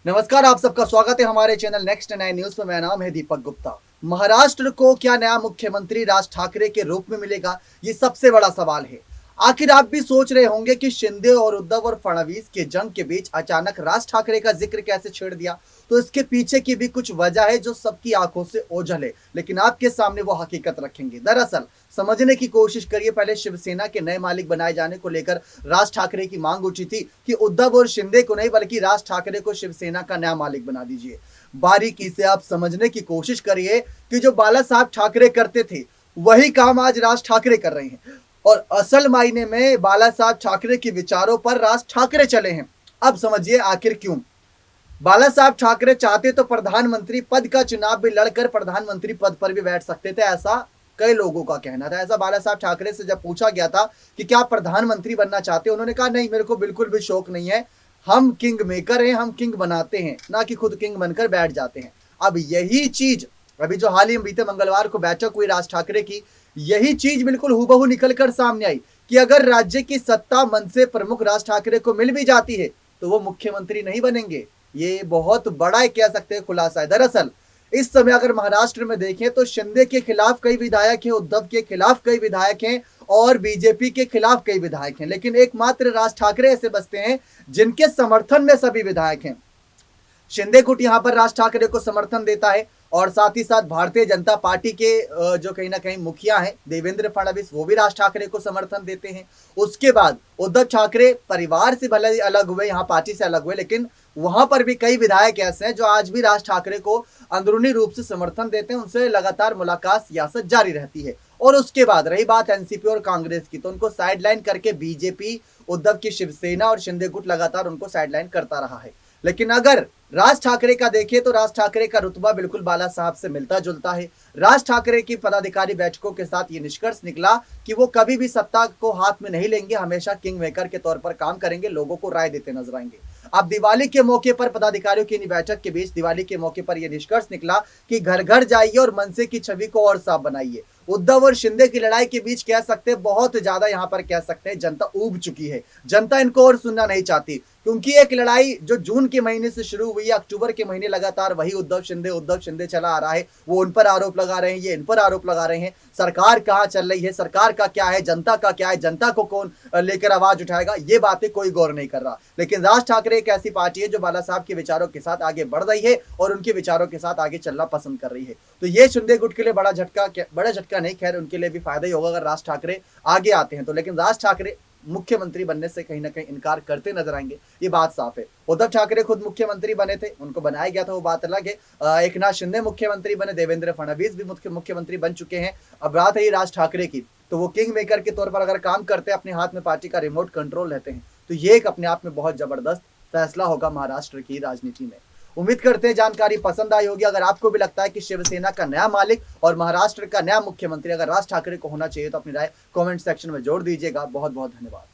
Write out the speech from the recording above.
नमस्कार, आप सबका स्वागत है हमारे चैनल नेक्स्ट 9 न्यूज में। मेरा नाम है दीपक गुप्ता। महाराष्ट्र को क्या नया मुख्यमंत्री राज ठाकरे के रूप में मिलेगा, ये सबसे बड़ा सवाल है। आखिर आप भी सोच रहे होंगे कि शिंदे और उद्धव और फडणवीस के जंग के बीच अचानक राज ठाकरे का जिक्र कैसे छेड़ दिया। तो इसके पीछे की भी कुछ वजह है जो सबकी आंखों से ओझल है, लेकिन आपके सामने वो हकीकत रखेंगे। दरअसल समझने की कोशिश करिए। पहले शिवसेना के नए मालिक बनाए जाने को लेकर राज ठाकरे की मांग उठी थी कि उद्धव और शिंदे को नहीं बल्कि राज ठाकरे को शिवसेना का नया मालिक बना दीजिए। बारीकी से आप समझने की कोशिश करिए कि जो बाला साहब ठाकरे करते थे वही काम आज राज ठाकरे कर रहे हैं, और असल मायने में बाला साहब ठाकरे के विचारों पर राज ठाकरे चले हैं। अब समझिए आखिर क्यों। बाला साहब ठाकरे चाहते तो प्रधानमंत्री पद का चुनाव भी लड़कर प्रधानमंत्री पद पर भी बैठ सकते थे, ऐसा कई लोगों का कहना था। ऐसा बाला साहब ठाकरे से जब पूछा गया था कि क्या आप प्रधानमंत्री बनना चाहते हो, उन्होंने कहा नहीं, मेरे को बिल्कुल भी शौक नहीं है। हम किंग मेकर हैं, हम किंग बनाते हैं, ना कि खुद किंग बनकर बैठ जाते हैं। अब यही चीज अभी जो हाल ही में बीते मंगलवार को बैठक हुई राज ठाकरे की, यही चीज बिल्कुल हूबहू निकलकर सामने आई कि अगर राज्य की सत्ता मन से प्रमुख राज ठाकरे को मिल भी जाती है तो वो मुख्यमंत्री नहीं बनेंगे। ये बहुत बड़ा कह सकते हैं खुलासा है। दरअसल इस समय अगर महाराष्ट्र में देखें तो शिंदे के खिलाफ कई विधायक हैं, उद्धव के खिलाफ कई विधायक हैं और बीजेपी के खिलाफ कई विधायक हैं, लेकिन एकमात्र राज ठाकरे ऐसे बसते हैं जिनके समर्थन में सभी विधायक हैं। शिंदे गुट यहां पर राज ठाकरे को समर्थन देता है, और साथ ही साथ भारतीय जनता पार्टी के जो कहीं ना कहीं मुखिया हैं देवेंद्र फडणवीस, वो भी राज ठाकरे को समर्थन देते हैं। उसके बाद उद्धव ठाकरे परिवार से भले ही अलग हुए, यहाँ पार्टी से अलग हुए, लेकिन वहां पर भी कई विधायक ऐसे हैं जो आज भी राज ठाकरे को अंदरूनी रूप से समर्थन देते हैं। उनसे लगातार मुलाकात सियासत जारी रहती है। और उसके बाद रही बात एनसीपी और कांग्रेस की, तो उनको साइडलाइन करके बीजेपी, उद्धव की शिवसेना और शिंदे गुट लगातार उनको साइडलाइन करता रहा है। लेकिन अगर राज ठाकरे का देखें तो राज ठाकरे का रुतबा बिल्कुल बाला साहब से मिलता जुलता है। राज ठाकरे की पदाधिकारी बैठकों के साथ ये निष्कर्ष निकला कि वो कभी भी सत्ता को हाथ में नहीं लेंगे, हमेशा किंग मेकर के तौर पर काम करेंगे, लोगों को राय देते नजर आएंगे। अब दिवाली के मौके पर पदाधिकारियों की बैठक के बीच दिवाली के मौके पर यह निष्कर्ष निकला कि घर घर जाइए और मनसे की छवि को और साफ बनाइए। उद्धव और शिंदे की लड़ाई के बीच कह सकते हैं बहुत ज्यादा यहां पर कह सकते हैं जनता ऊब चुकी है। जनता इनको और सुनना नहीं चाहती, क्योंकि एक लड़ाई जो जून के महीने से शुरू हुई है, अक्टूबर के महीने लगातार वही उद्धव शिंदे चला आ रहा है। वो उन पर आरोप लगा रहे हैं, ये इन पर आरोप लगा रहे हैं। सरकार कहां चल रही है, सरकार का क्या है, जनता का क्या है, जनता को कौन लेकर आवाज उठाएगा, ये बातें कोई गौर नहीं कर रहा। लेकिन राज ठाकरे एक ऐसी पार्टी है जो बाला साहब के विचारों के साथ आगे बढ़ रही है और उनके विचारों के साथ आगे चलना पसंद कर रही है। तो ये शिंदे गुट के लिए बड़ा झटका नहीं, खैर उनके लिए भी फायदा ही होगा अगर राज ठाकरे आगे आते हैं तो। लेकिन राज ठाकरे मुख्यमंत्री बनने से कहीं ना कहीं इनकार करते नजर आएंगे, ये बात साफ है। उद्धव ठाकरे खुद मुख्यमंत्री बने थे, उनको बनाया गया था, वो बात अलग है। एक नाथ शिंदे मुख्यमंत्री बने, देवेंद्र फडणवीस भी मुख्यमंत्री बन चुके हैं। अब बात है राज ठाकरे की, तो वो किंग मेकर के तौर पर अगर काम करते हैं, अपने हाथ में पार्टी का रिमोट कंट्रोल रहते हैं, तो ये एक अपने आप में बहुत जबरदस्त फैसला होगा महाराष्ट्र की राजनीति में। उम्मीद करते हैं जानकारी पसंद आई होगी। अगर आपको भी लगता है कि शिवसेना का नया मालिक और महाराष्ट्र का नया मुख्यमंत्री अगर राज ठाकरे को होना चाहिए तो अपनी राय कमेंट सेक्शन में जोड़ दीजिएगा। बहुत बहुत धन्यवाद।